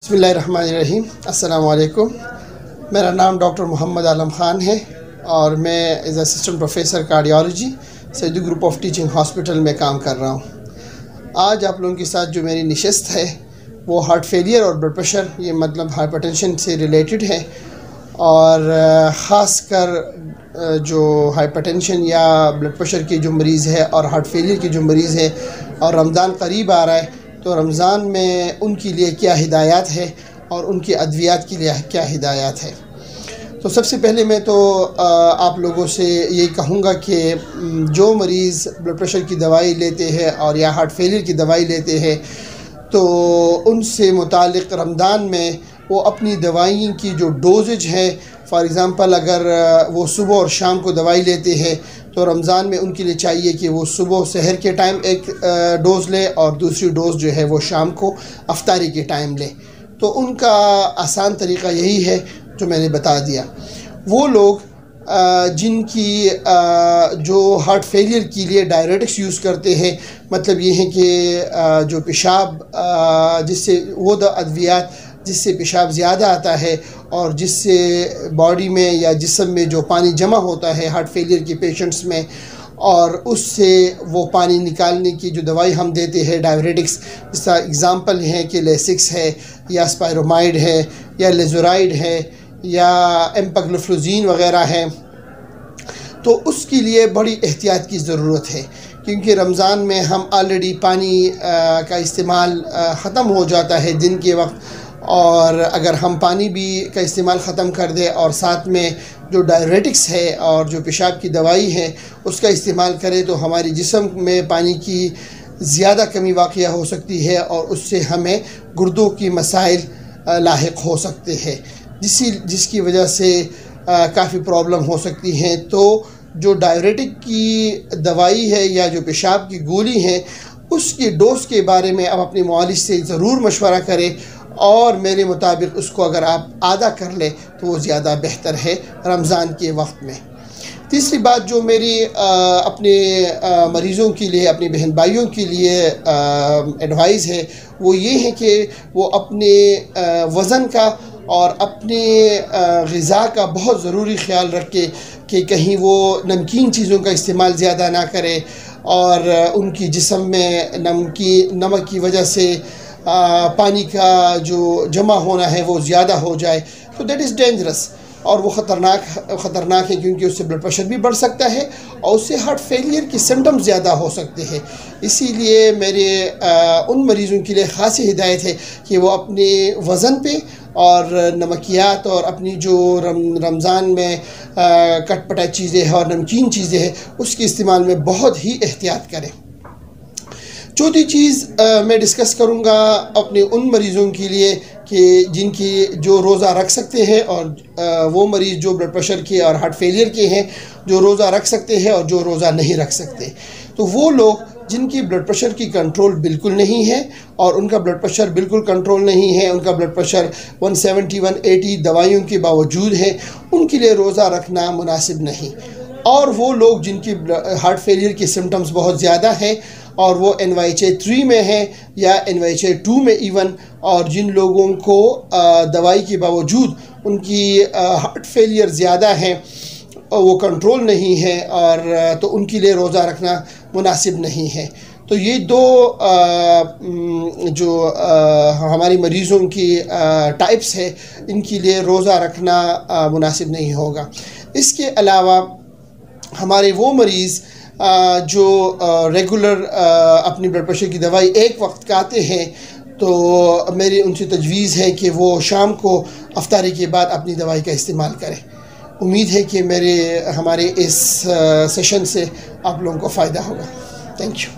बिस्मिल्लाहिर्रहमानिर्रहीम। अस्सलाम वालेकुम। मेरा नाम डॉक्टर मोहम्मद आलम ख़ान है और मैं as assistant professor cardiology Syedi group of teaching hospital में काम कर रहा हूँ। आज आप लोगों के साथ जो मेरी नशिस्त है वो हार्ट फेलियर और ब्लड प्रेशर, ये मतलब हाइपरटेंशन से रिलेटेड है। और ख़ास कर जो हाइपरटेंशन या ब्लड प्रेशर के जो मरीज़ है और हार्ट फेलियर के जो मरीज़ है और रमज़ान करीब आ रहा है, तो रमज़ान में उनके लिए क्या हिदायत है और उनकी अद्वियात के लिए क्या हिदायत है। तो सबसे पहले मैं तो आप लोगों से यही कहूँगा कि जो मरीज़ ब्लड प्रेशर की दवाई लेते हैं और या हार्ट फेलियर की दवाई लेते हैं, तो उनसे मुतालिक रमज़ान में वो अपनी दवाई की जो डोजेज है, फॉर एग्ज़ाम्पल अगर वो सुबह और शाम को दवाई लेते हैं तो रमज़ान में उनके लिए चाहिए कि वो सुबह सहर के टाइम एक डोज़ ले और दूसरी डोज़ जो है वो शाम को अफ्तारी के टाइम ले। तो उनका आसान तरीक़ा यही है जो मैंने बता दिया। वो लोग जिनकी जो हार्ट फेलियर के लिए डायरेटिक्स यूज़ करते हैं, मतलब ये है कि जो पेशाब जिससे वो अद्वियात जिससे पेशाब ज़्यादा आता है और जिससे बॉडी में या जिस्म में जो पानी जमा होता है हार्ट फेलियर के पेशेंट्स में, और उससे वो पानी निकालने की जो दवाई हम देते हैं डायरेटिक्स, जिसका एग्ज़ाम्पल है कि लेसिक्स है या स्पायरोमाइड है या लेज़ोराइड है या एम्पाग्लिफ्लोज़िन वग़ैरह है, तो उसके लिए बड़ी एहतियात की ज़रूरत है। क्योंकि रमज़ान में हम ऑलरेडी पानी का इस्तेमाल ख़त्म हो जाता है दिन के वक्त, और अगर हम पानी भी का इस्तेमाल ख़त्म कर दें और साथ में जो डायरेटिक्स है और जो पेशाब की दवाई है उसका इस्तेमाल करें, तो हमारी जिस्म में पानी की ज़्यादा कमी वाक़या हो सकती है और उससे हमें गुर्दों की मसाइल लाहिक हो सकते हैं, जिसकी वजह से काफ़ी प्रॉब्लम हो सकती हैं। तो जो डायरेटिक की दवाई है या जो पेशाब की गोली है, उसकी डोज़ के बारे में आप अपने मुआलिज से ज़रूर मशवरा करें, और मेरे मुताबिक उसको अगर आप आधा कर लें तो वो ज़्यादा बेहतर है रमज़ान के वक्त में। तीसरी बात जो मेरी अपने मरीज़ों के लिए, अपने बहन भाइयों के लिए एडवाइस है, वो ये है कि वो अपने वज़न का और अपने ग़िज़ा का बहुत ज़रूरी ख़्याल रखें कि कहीं वो नमकीन चीज़ों का इस्तेमाल ज़्यादा ना करें और उनकी जिस्म में नमक की वजह से पानी का जो जमा होना है वो ज़्यादा हो जाए, तो दैट इज़ डेंजरस और वो ख़तरनाक है, क्योंकि उससे ब्लड प्रेशर भी बढ़ सकता है और उससे हार्ट फेलियर के सिम्टम्स ज़्यादा हो सकते हैं। इसीलिए मेरे उन मरीज़ों के लिए ख़ास हिदायत है कि वो अपने वज़न पे और नमकियात और अपनी जो रमज़ान में कटपटा चीज़ें हैं और नमकीन चीज़ें हैं उसके इस्तेमाल में बहुत ही एहतियात करें। चौथी चीज़ मैं डिस्कस करूँगा अपने उन मरीज़ों के लिए कि जिनकी जो रोज़ा रख सकते हैं, और वो मरीज़ जो ब्लड प्रेशर के और हार्ट फेलियर के हैं जो रोज़ा रख सकते हैं और जो रोज़ा नहीं रख सकते। तो वो लोग जिनकी ब्लड प्रेशर की कंट्रोल बिल्कुल नहीं है और उनका ब्लड प्रेशर बिल्कुल कंट्रोल नहीं है, उनका ब्लड प्रेशर 170-180 दवाइयों के बावजूद है, उनके लिए रोज़ा रखना मुनासिब नहीं। और वो लोग जिनकी हार्ट फेलियर के सिम्टम्स बहुत ज़्यादा हैं और वो NYHA 3 में है या NYHA 2 में इवन, और जिन लोगों को दवाई के बावजूद उनकी हार्ट फेलियर ज़्यादा है और वो कंट्रोल नहीं है, और तो उनके लिए रोज़ा रखना मुनासिब नहीं है। तो ये दो जो हमारी मरीज़ों की टाइप्स है, इनके लिए रोज़ा रखना मुनासिब नहीं होगा। इसके अलावा हमारे वो मरीज़ जो रेगुलर अपनी ब्लड प्रेशर की दवाई एक वक्त खाते हैं, तो मेरी उनसे तजवीज़ है कि वो शाम को अफ्तारी के बाद अपनी दवाई का इस्तेमाल करें। उम्मीद है कि हमारे इस सेशन से आप लोगों को फ़ायदा होगा। Thank you.